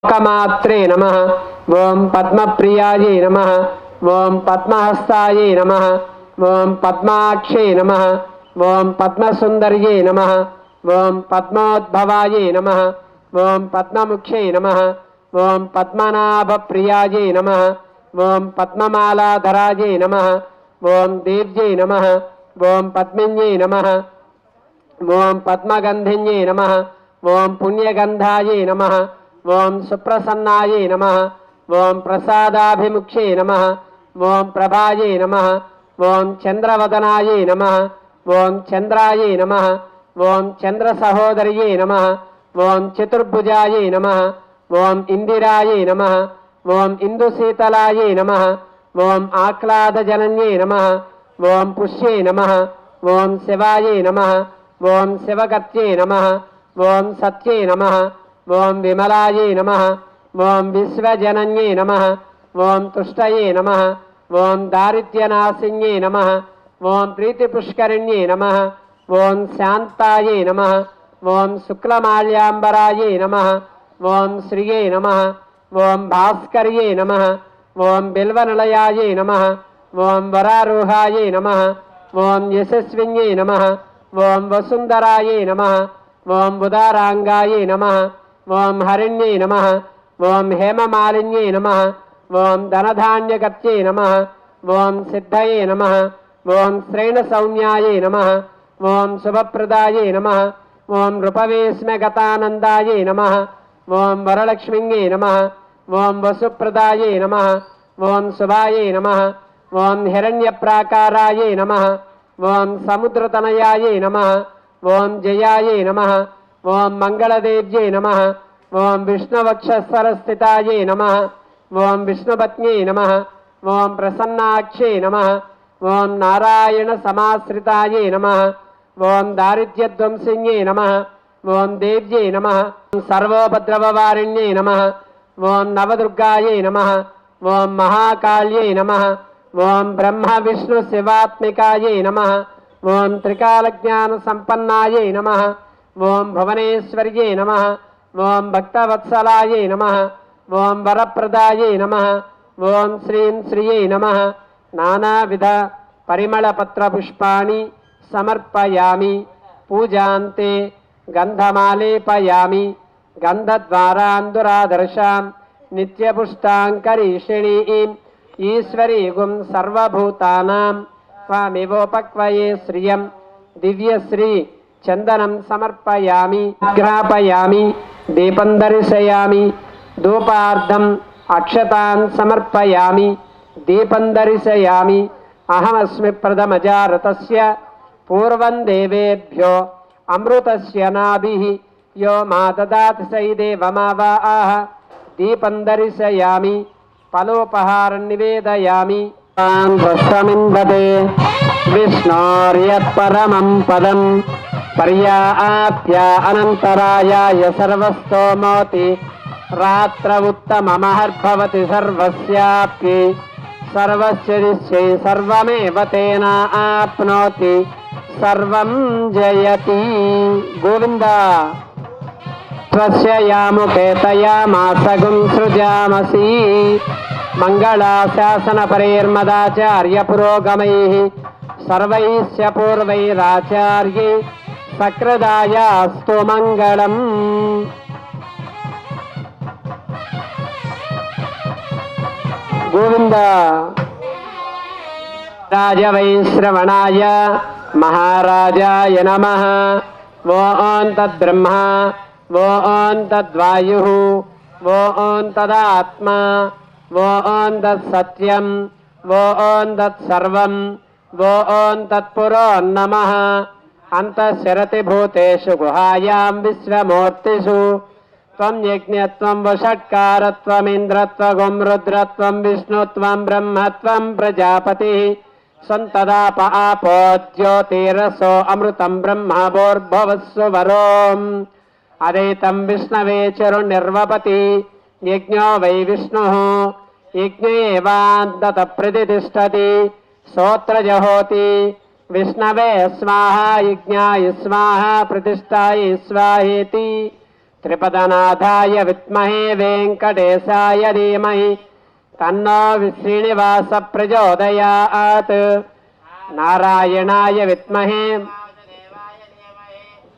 लोकमात्रे नमः। ओं पद्मप्रियायै नमः। ओं पद्महस्तायै नमः। ओं पद्माक्षे नमः। ओं पद्मसुंदर्यै नमः। ओं पद्मोद्भवायै नमः। ओं पद्ममुख्यै नमः। ओं पद्मनाभप्रियायै नमः। ओं पद्ममालाधरायै नमः। ओं देव्यै नमः। ओं पद्मिन्यै नमः। ओं पद्मगंधिन्यै नमः। ओं पुण्यगंधायै नमः। ओं सुप्रसन्नायै नमः। ओं प्रसादाभिमुख्ये नमः। ओं प्रभायै नमः। ओं चंद्रवदनायै नमः। ओं चंद्रायै नमः। ओं चंद्रसहोदर्यै नमः। ओं चतुर्भुजायै नमः। ओं इंदिरायै नमः। ओं इंदुशीतलायै नमः। ओं आह्लादजनन्यै नमः। ओं पुष्यै नमः। ओं शिवायै नमः। ओं शिवगत्यै नमः। ओं सत्यै नमः। ओं विमलायै नमः। ओं विश्वजनन्यै नमः। ओं तुष्टये नमः। ओं दारिद्र्यनाशिन्यै नमः। ओं प्रीतिपुष्करिण्यै नमः। ओं शान्तायै नमः। ओं शुक्लमाल्याम्बरायै नमः। ओं श्रियै नमः। ओं भास्कर्यै नमः। ओं बिल्वनिलयायै नमः। ओं वरारोहायै नमः। ओं यशस्विन्यै नमः। ओं वसुंधरायै नमः। ओं उदारांगायै नमः। ओं हरिण्यै नमः। ओं हेममालिन्यै नमः। ओं धनधान्यगत्यै नमः। ओं सिद्धये नमः। ओं श्रेणसौम्यायै नमः। ओं शुभप्रदायै नमः। ओं नृपवेश्मगतानन्दायै नमः। ओं वरलक्ष्मीयै नमः। ओं वसुप्रदायै नमः। ओं शुभायै नमः। ओं हिरण्यप्राकारायै नमः। ओं समुद्रतनयायै नमः। ओं जयायै नमः। ओं मंगलदेव्यै नमः। ओं विष्णुवक्षस्वरस्थितायै नमः। ओं विष्णुपत्न्यै नमः। ओं प्रसन्नाक्षे नमः। ओं नारायणसमाश्रितायै नमः। ओं दारिद्र्यध्वंसिन्यै नमः। ओं देव्यै नमः। सर्वोपद्रववारिण्यै नमः। ओं नवदुर्गायै नमः। ओं महाकाल्यै नमः। ओं ब्रह्म विष्णु शिवात्मिकायै नमः। ओं त्रिकालज्ञानसम्पन्नायै नमः। ओं भुवनेश्वर्यै नमः। ओं भक्तवत्सलायै नमः। ओं वरप्रदायै नमः। ओं श्रीं श्रियै नमः। नानाविध परिमलपत्रपुष्पाणि समर्पयामि। पूजान्ते गन्धमालेपयामि। गन्धद्वारान्दुरादर्शां नित्यपुष्टाङ्करीषिणीं ईश्वरीगुं सर्वभूतानां त्वामिवोपक्वये श्रियं दिव्यश्री चंदनं समर्पयामि। ग्रापयामि। दीपं दर्शयामि। धूपार्धम् अक्षतान् समर्पयामि। दीपं दर्शयामि। अहमस्मि प्रथमजातस्य पूर्वं देवेभ्यो अमृतस्य नाभिः यो मा ददाति स देवमावाह। दीपं दर्शयामि। फलोपहारं निवेदयामि। स्वमिन्दते विष्णोर्यत्परमं पदं पर्याप्य अनन्तरायाय सर्वस्तोमोति। रात्र उत्तममहर्भवति सर्वस्याप्ति। सर्वस्य निश्चये सर्वमेव तेन आप्नोति। सर्वं जयति गोविंद। त्वस्य यामुखे तया मासगुं सृजामसि। मंगलाशासनपरेर्मदाचार्य पुरोगमैः सर्वैश्च पूर्वैराचार्यै सकृदायास्तु मंगलम्। गोविंद। राजवैश्रवणाय महाराजाय नमः। ओं तद्ब्रह्मा ओं तद्वायुः ओं तदात्मा ओं तत्सत्यं ओं तत्सर्वं ओं तत्पुरो नमः। अंतःशरति भूतेषु गुहायां विश्वमूर्तिषु त्वं यज्ञत्वं वषट्कारत्वं इन्द्रत्वं रुद्रत्वं विष्णुत्वं ब्रह्मत्वं प्रजापतिः सन्तदाप आपो ज्योतिरसो अमृतं ब्रह्मभूर्भुवस्सु वरोम् अदैतं विष्णवे चरुर्निर्वपति। यज्ञो वै विष्णुः यज्ञेवान्ततः प्रतिष्ठति। सोत्र जहोति विष्णवे स्वाहा यज्ञाय स्वाहा प्रतिष्ठाय स्वाहेति। త్రిపదనాథాయ విద్మహే వెంకటేశాయ ధీమహి తన్నో శ్రీనివాస ప్రచోదయాత్. నారాయణాయ విద్మహే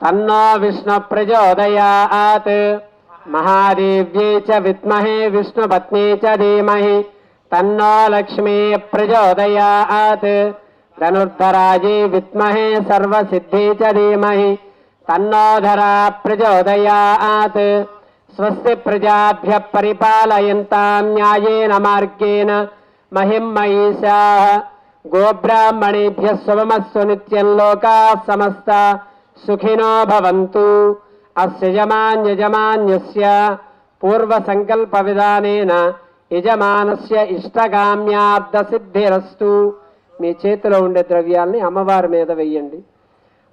తన్నో విష్ణు ప్రచోదయాత్. మహాదేవ్యై చ విద్మహే విష్ణుపత్ని చ ధీమహి తన్నో లక్ష్మీ ప్రచోదయాత్. ధనుర్ధరాజై విద్మహే సర్వసిద్ధి చ ధీమహి తన్నో ధరా ప్రచోదయాత్. స్వస్తి ప్రజాభ్యః పరిపాలయంతాం న్యాయేన మార్గేణ మహిం మహిషాః. గోబ్రాహ్మణేభ్యः శుభమస్తు నిత్యం. లోకాः సమస్తాः సుఖినో భవంతు. అస్య యజమాన్యస్య పూర్వసంకల్ప విధానేన యజమానస్య ఇష్టకామ్యార్థ సిద్ధిరస్తు. మీ చేతిలో ఉండే ద్రవ్యాల్ని అమ్మవారి మీద వెయ్యండి.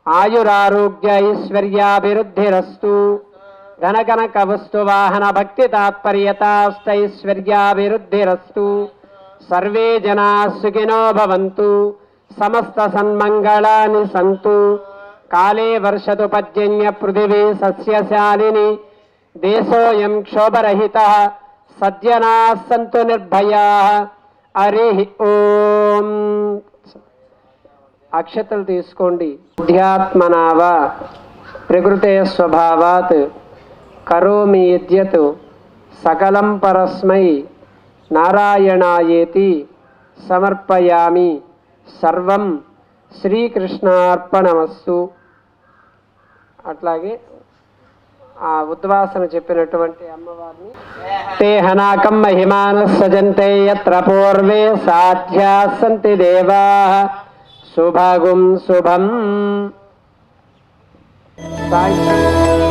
ఆయురారోగ్య ఐశ్వర్యాభివృద్ధిరస్తు. ధనకనక వస్తు వాహన భక్తి తాత్పర్యతాష్టైశ్వర్యాభివృద్ధిరస్తు. సర్వే జనా సుఖినో భవంతు. సమస్త సన్మంగళాని సంతు. కాలే వర్షతు పర్జన్య పృథివీ సస్యశాలిని. దేశోయం క్షోభరహితః సజ్జనాః సంతు నిర్భయాః. హరి ఓం. అక్షతలు తీసుకోండి. అధ్యాత్మనావ ప్రకృతే స్వభావాత్ కరోమి యద్యత్ సకలం పరస్మై నారాయణాయేతి సమర్పయామి. సర్వం శ్రీకృష్ణార్పణమస్తు. అట్లాగే ఆ ఉద్వాసన చెప్పినటువంటి అమ్మవారిని తే హనాకం మహిమానః సజంతే యత్ర పూర్వే సాధ్యా సంతి దేవాః. శుభగుం శుభం. సాయి